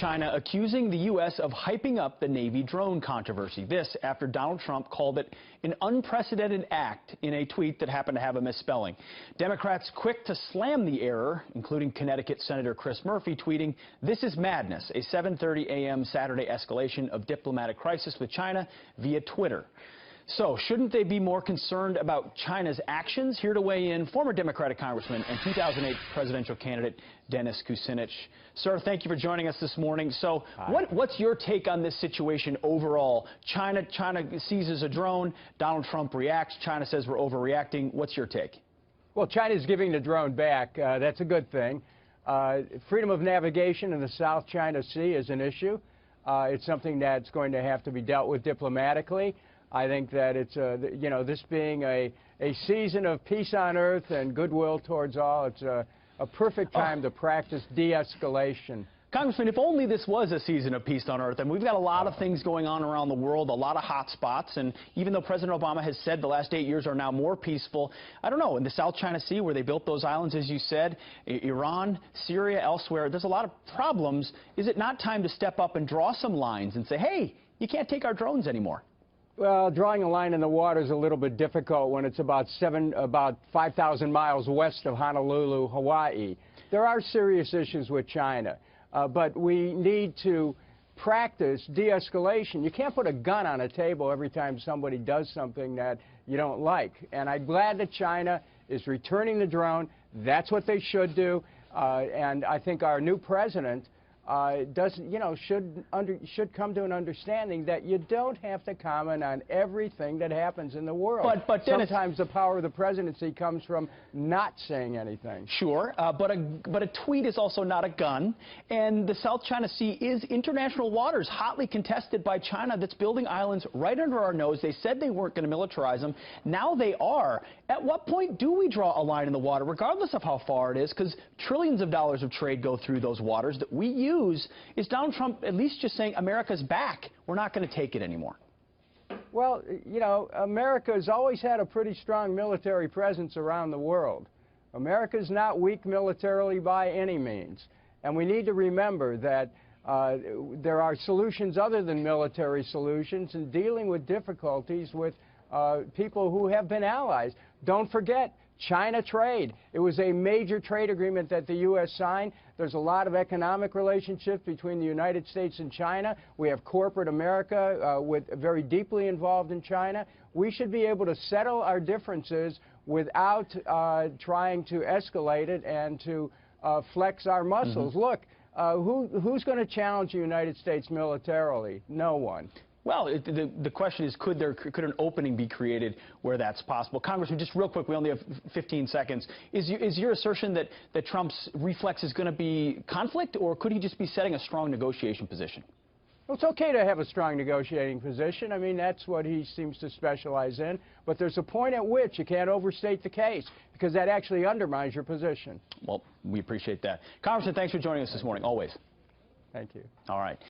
China accusing the U.S. of hyping up the Navy drone controversy. This after Donald Trump called it an unprecedented act in a tweet that happened to have a misspelling. Democrats quick to slam the error, including Connecticut Senator Chris Murphy tweeting, "This is madness, a 7:30 a.m. Saturday escalation of diplomatic crisis with China via Twitter." So, shouldn't they be more concerned about China's actions? Here to weigh in, former Democratic Congressman and 2008 presidential candidate Dennis Kucinich. Sir, thank you for joining us this morning. So, what's your take on this situation overall? China seizes a drone, Donald Trump reacts, China says we're overreacting. What's your take? Well, China's giving the drone back. That's a good thing. Freedom of navigation in the South China Sea is an issue. It's something that's going to have to be dealt with diplomatically. I think that it's, this being a season of peace on earth and goodwill towards all, it's a perfect time to practice de-escalation. Congressman, if only this was a season of peace on earth, and we've got a lot of things going on around the world, a lot of hot spots, and even though President Obama has said the last 8 years are now more peaceful, I don't know, in the South China Sea where they built those islands, as you said, Iran, Syria, elsewhere, there's a lot of problems. Is it not time to step up and draw some lines and say, hey, you can't take our drones anymore? Well, drawing a line in the water is a little bit difficult when it's about 5,000 miles west of Honolulu, Hawaii. There are serious issues with China, but we need to practice de-escalation. You can't put a gun on a table every time somebody does something that you don't like. And I'm glad that China is returning the drone. That's what they should do. And I think our new president should come to an understanding that you don't have to comment on everything that happens in the world. But Dennis, sometimes the power of the presidency comes from not saying anything. Sure, but a tweet is also not a gun, and the South China Sea is international waters, hotly contested by China that's building islands right under our nose. They said they weren't going to militarize them. Now they are. At what point do we draw a line in the water, regardless of how far it is, because trillions of dollars of trade go through those waters that we use? Is Donald Trump at least just saying America's back? We're not going to take it anymore. Well, America has always had a pretty strong military presence around the world. America's not weak militarily by any means. And we need to remember that there are solutions other than military solutions in dealing with difficulties with people who have been allies. Don't forget, China trade. It was a major trade agreement that the U.S. signed. There's a lot of economic relationships between the United States and China. We have corporate America very deeply involved in China. We should be able to settle our differences without trying to escalate it and to flex our muscles. Look, who's going to challenge the United States militarily? No one. Well, the question is, could an opening be created where that's possible? Congressman, just real quick, we only have 15 seconds. Is your assertion that Trump's reflex is going to be conflict, or could he just be setting a strong negotiation position? Well, it's okay to have a strong negotiating position. I mean, that's what he seems to specialize in. But there's a point at which you can't overstate the case, because that actually undermines your position. Well, we appreciate that. Congressman, thanks for joining us this morning, always. Thank you. All right.